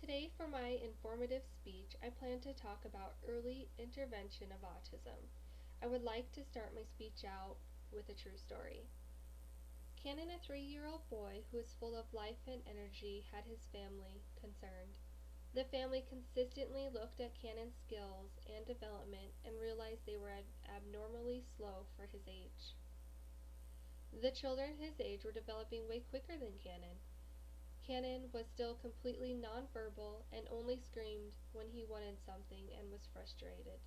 Today, for my informative speech, I plan to talk about early intervention of autism. I would like to start my speech out with a true story. Cannon, a 3-year-old boy who was full of life and energy, had his family concerned. The family consistently looked at Cannon's skills and development and realized they were abnormally slow for his age. The children his age were developing way quicker than Cannon. Cannon was still completely nonverbal and only screamed when he wanted something and was frustrated.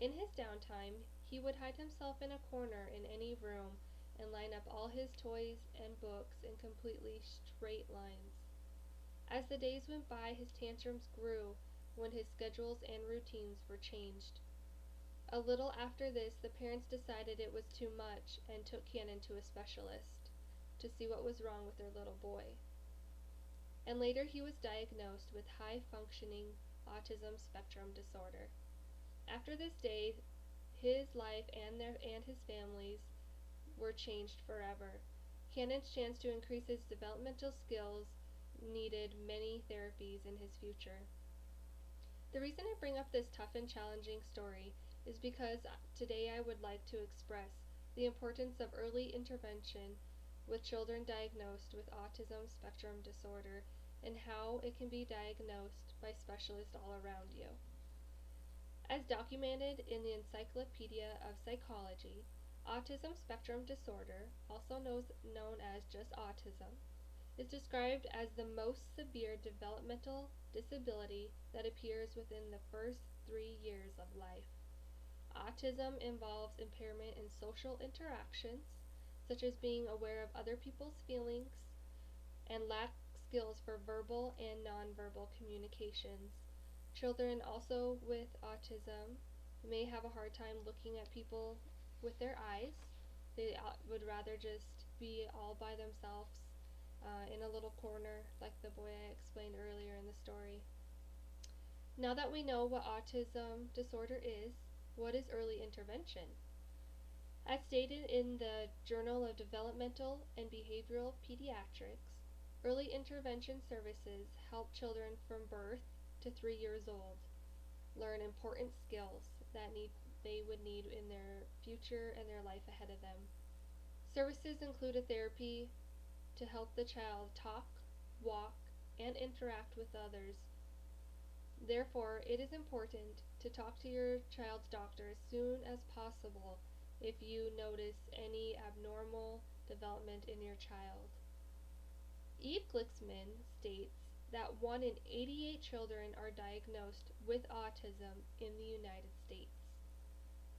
In his downtime, he would hide himself in a corner in any room and line up all his toys and books in completely straight lines. As the days went by, his tantrums grew when his schedules and routines were changed. A little after this, the parents decided it was too much and took Cannon to a specialist to see what was wrong with their little boy. And later he was diagnosed with high-functioning autism spectrum disorder. After this day, his life and his family's were changed forever. Cannon's chance to increase his developmental skills needed many therapies in his future. The reason I bring up this tough and challenging story is because today I would like to express the importance of early intervention with children diagnosed with autism spectrum disorder and how it can be diagnosed by specialists all around you. As documented in the Encyclopedia of Psychology, autism spectrum disorder, also known as just autism, is described as the most severe developmental disability that appears within the first 3 years of life. Autism involves impairment in social interactions, such as being aware of other people's feelings, and lack skills for verbal and nonverbal communications. Children also with autism may have a hard time looking at people with their eyes. They would rather just be all by themselves in a little corner, like the boy I explained earlier in the story. Now that we know what autism disorder is, what is early intervention? As stated in the Journal of Developmental and Behavioral Pediatrics, early intervention services help children from birth to 3 years old learn important skills that they would need in their future and their life ahead of them. Services include a therapy to help the child talk, walk, and interact with others. Therefore, it is important to talk to your child's doctor as soon as possible if you notice any abnormal development in your child. Eve Glicksman states that 1 in 88 children are diagnosed with autism in the United States,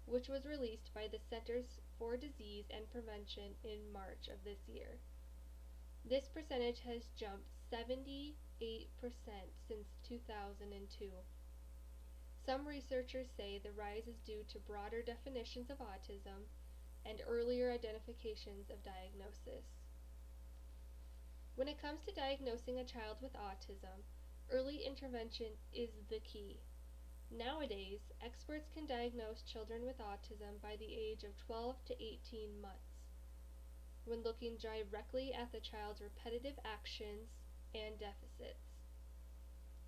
which was released by the Centers for Disease and Prevention in March of this year. This percentage has jumped 78% since 2002. Some researchers say the rise is due to broader definitions of autism and earlier identifications of diagnosis. When it comes to diagnosing a child with autism, early intervention is the key. Nowadays, experts can diagnose children with autism by the age of 12 to 18 months, when looking directly at the child's repetitive actions and deficits.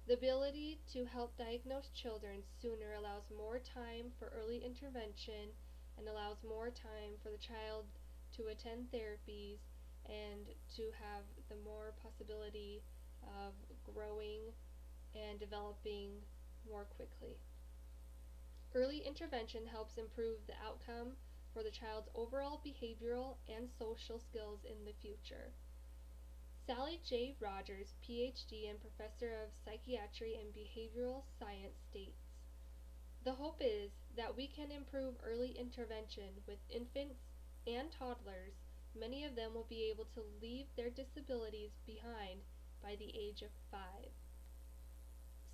The ability to help diagnose children sooner allows more time for early intervention and allows more time for the child to attend therapies and to have the more possibility of growing and developing more quickly. Early intervention helps improve the outcome for the child's overall behavioral and social skills in the future. Sally J. Rogers, Ph.D. and Professor of Psychiatry and Behavioral Science states, "The hope is that we can improve early intervention with infants and toddlers. Many of them will be able to leave their disabilities behind by the age of 5.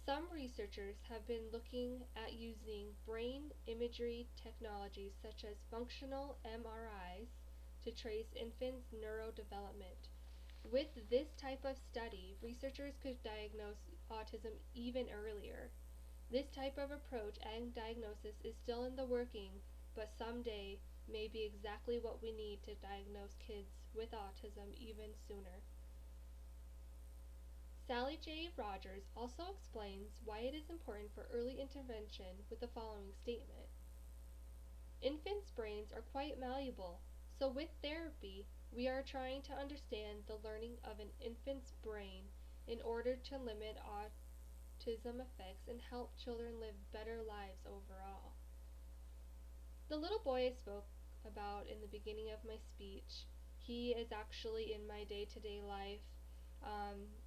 Some researchers have been looking at using brain imagery technologies such as functional MRIs to trace infants' neurodevelopment. With this type of study, researchers could diagnose autism even earlier. This type of approach and diagnosis is still in the working, but someday may be exactly what we need to diagnose kids with autism even sooner." Sally J. Rogers also explains why it is important for early intervention with the following statement. Infants' brains are quite malleable, so with therapy, we are trying to understand the learning of an infant's brain in order to limit autism effects and help children live better lives overall. The little boy I spoke about in the beginning of my speech, he is actually in my day to day life.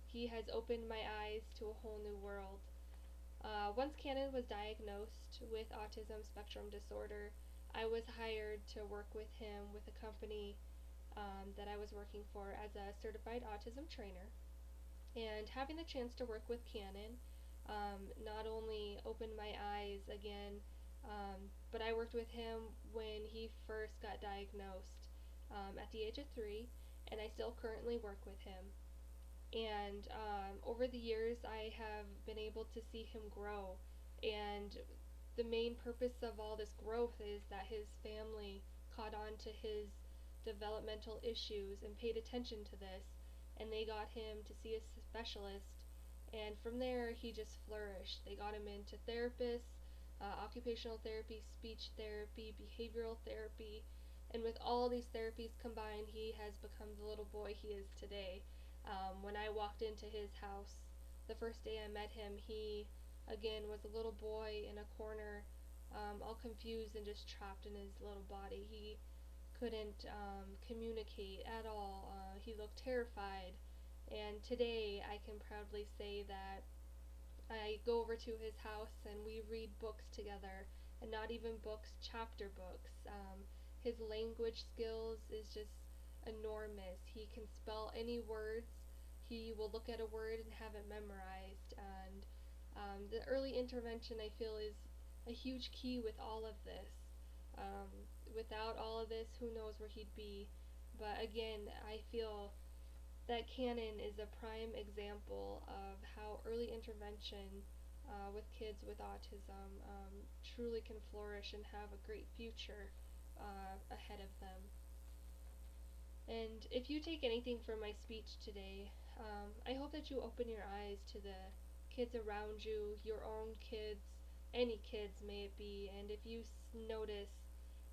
He has opened my eyes to a whole new world. Once Cannon was diagnosed with autism spectrum disorder, I was hired to work with him with a company that I was working for as a certified autism trainer. And having the chance to work with Cannon not only opened my eyes again, but I worked with him when he first got diagnosed at the age of 3, and I still currently work with him. And over the years, I have been able to see him grow. And the main purpose of all this growth is that his family caught on to his developmental issues and paid attention to this, and they got him to see a specialist. And from there, he just flourished. They got him into therapists, occupational therapy, speech therapy, behavioral therapy, and with all these therapies combined, he has become the little boy he is today. When I walked into his house, the first day I met him, he again was a little boy in a corner, all confused and just trapped in his little body. He couldn't communicate at all. He looked terrified. And today I can proudly say that I go over to his house and we read books together, and not even books, chapter books. His language skills is just enormous. He can spell any words. He will look at a word and have it memorized. And the early intervention, I feel, is a huge key with all of this. Um, Without all of this, who knows where he'd be. But again, I feel that Cannon is a prime example of how early intervention with kids with autism truly can flourish and have a great future ahead of them. And if you take anything from my speech today, I hope that you open your eyes to the kids around you, your own kids, any kids may it be, and if you notice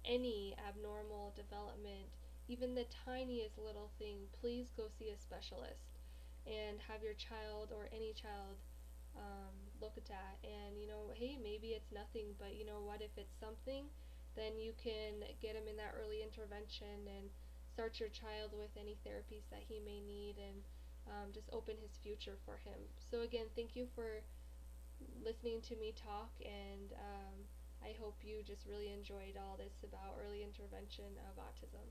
any abnormal development, even the tiniest little thing, please go see a specialist and have your child or any child looked at. And hey, maybe it's nothing, but you know what? If it's something, then you can get him in that early intervention and start your child with any therapies that he may need and just open his future for him. So, again, thank you for listening to me talk, and I hope you just really enjoyed all this about early intervention of autism.